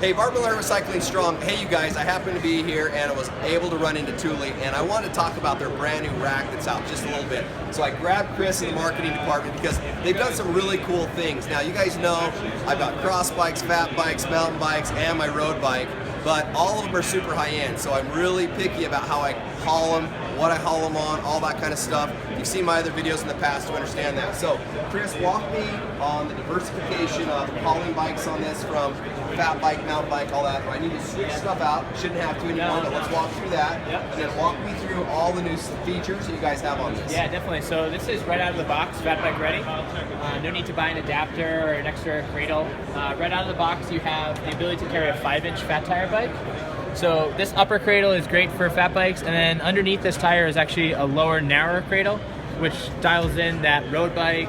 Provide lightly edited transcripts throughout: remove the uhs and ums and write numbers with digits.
Hey, Barbell Recycling Strong. Hey, you guys, I happen to be here and I was able to run into THULE, and I want to talk about their brand new rack that's out just a little bit. So I grabbed Chris in the marketing department because they've done some really cool things. Now, you guys know I've got cross bikes, fat bikes, mountain bikes, and my road bike, but all of them are super high-end, so I'm really picky about how I haul them, what I haul them on, all that kind of stuff. You've seen my other videos in the past to understand that. So, Chris, walk me on the diversification of hauling bikes on this from fat bike, mountain bike, all that. I need to switch stuff out. Shouldn't have to anymore, but let's walk through that. And then walk me through all the new features that you guys have on this. Yeah, definitely. So this is right out of the box, fat bike ready. No need to buy an adapter or an extra cradle. Right out of the box, you have the ability to carry a 5-inch fat tire bike. So this upper cradle is great for fat bikes, and then underneath this tire is actually a lower, narrower cradle, which dials in that road bike,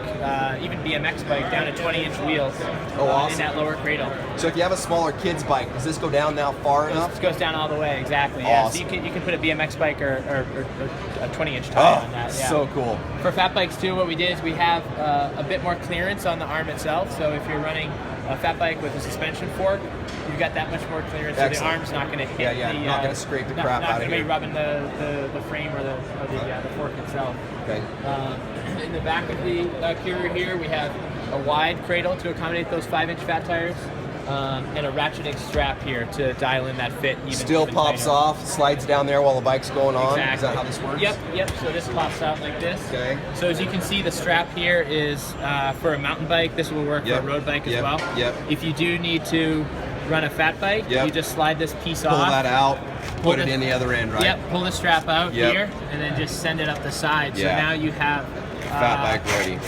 even BMX bike, down to 20-inch wheels in that lower cradle. So if you have a smaller kid's bike, does this go down now far enough? It goes down all the way, exactly. Yeah. So you can put a BMX bike or a 20-inch tire on that. Yeah. So cool. For fat bikes too, what we did is we have a bit more clearance on the arm itself. So if you're running a fat bike with a suspension fork, you've got that much more clearance. Excellent. So the arm's not going to hit not going to scrape the crap out of here. Not going to be rubbing the frame or the fork itself. Okay. In the back of the carrier here, we have a wide cradle to accommodate those 5-inch fat tires, and a ratcheting strap here to dial in that fit. Still pops tighter. off, slides down there while the bike's going on. Exactly. Is that how this works? Yep. So this pops out like this. Okay. So as you can see, the strap here is for a mountain bike. This will work for a road bike as well. If you do need to run a fat bike, you just slide this piece off. Pull that out, put it in the other end, right? Yep, pull the strap out here, and then just send it up the side. So now you have fat bike ready.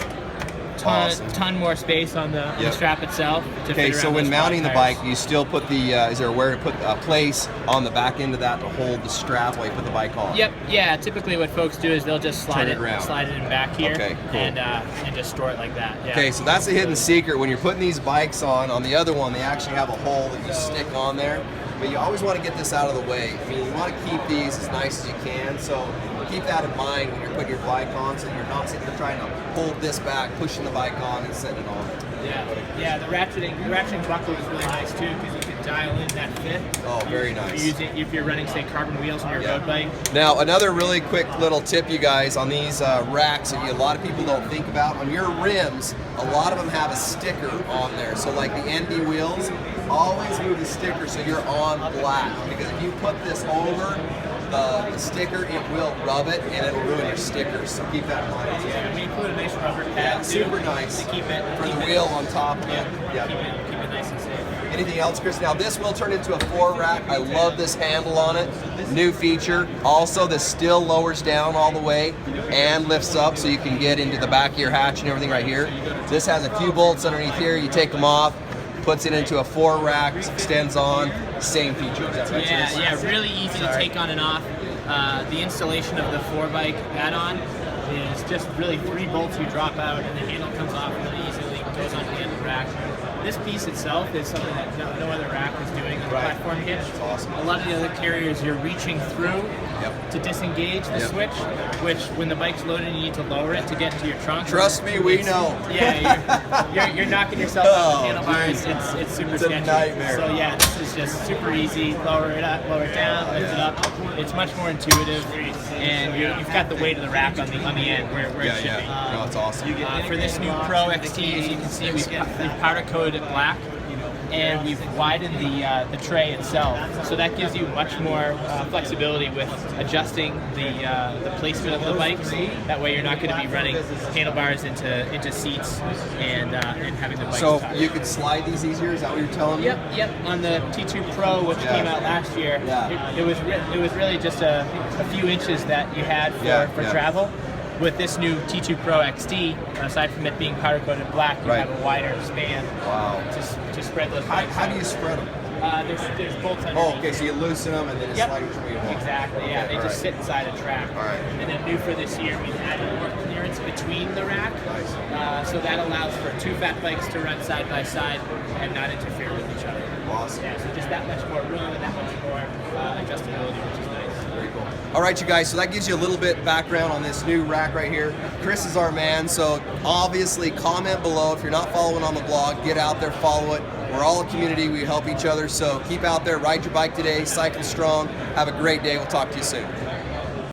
Ton more space on the strap itself. Okay, so when mounting the bike, you still put the, is there where to put a place on the back end of that to hold the strap while you put the bike on? Yep, yeah, typically what folks do is they'll just slide it in back here, cool. and just store it like that. Yeah. Okay, so that's a hidden secret. When you're putting these bikes on the other one, they actually have a hole that you stick on there. But you always want to get this out of the way. I mean, you want to keep these as nice as you can, so keep that in mind when you're putting your bike on, so you're not sitting there trying to hold this back, pushing the bike on, and setting it on. Yeah. The ratcheting buckle is really nice too, because you can dial in that fit. Oh, very nice. If you're running, say, carbon wheels on your road bike. Now, another really quick little tip, you guys, on these racks that a lot of people don't think about. On your rims, a lot of them have a sticker on there. So, like the ND wheels, always move the sticker so you're on black, because if you put this over the sticker, it will rub it and it'll ruin your stickers. So keep that in mind. Yeah, we include a nice rubber pad super nice to keep it for the wheel on top. Keep it nice and safe. Anything else, Chris? Now this will turn into a 4-rack. I love this handle on it. New feature. Also, this still lowers down all the way and lifts up, so you can get into the back of your hatch and everything right here. This has a few bolts underneath here. You take them off, puts it into a 4-rack, extends on, same features. Yeah, really easy to take on and off. The installation of the 4-bike add-on is just really 3 bolts you drop out, and the handle comes off really easily, goes on the end of the rack. This piece itself is something that no other rack is doing on the platform hitch. Awesome. A lot of the other carriers, you're reaching through to disengage the switch, which when the bike's loaded, you need to lower it to get into your trunk. Trust me, we know. Yeah, you're knocking yourself off the handlebars. It's super sketchy. It's a nightmare. So yeah, this is just super easy. Lower it up, lower it down, lift it up. It's much more intuitive, and you've got the weight of the rack on the end where it should be. No, it's awesome. For this new Pro XT, as you can see, we've powder coated it black, and we've widened the tray itself, so that gives you much more flexibility with adjusting the placement of the bikes. That way, you're not going to be running handlebars into seats and having the bike. So you could slide these easier. Is that what you're telling me? Yep. On the T2 Pro, which came out last year, it was really just a few inches that you had for travel. With this new T2 Pro XT, aside from it being powder coated black, you have a wider span to spread those bikes. How do you spread them? There's bolts underneath. Oh, okay, so you loosen them and then just slide each way you want. Exactly, they just sit inside a track. And then new for this year, we've added more clearance between the rack. So that allows for 2 fat bikes to run side by side and not interfere with each other. Awesome. Yeah, so just that much more room and that much more adjustability, which is nice. Very cool. All right, you guys, so that gives you a little bit background on this new rack right here. Chris is our man, so obviously comment below. If you're not following on the blog, get out there, follow it. We're all a community. We help each other. So keep out there, ride your bike today, cycle strong. Have a great day. We'll talk to you soon.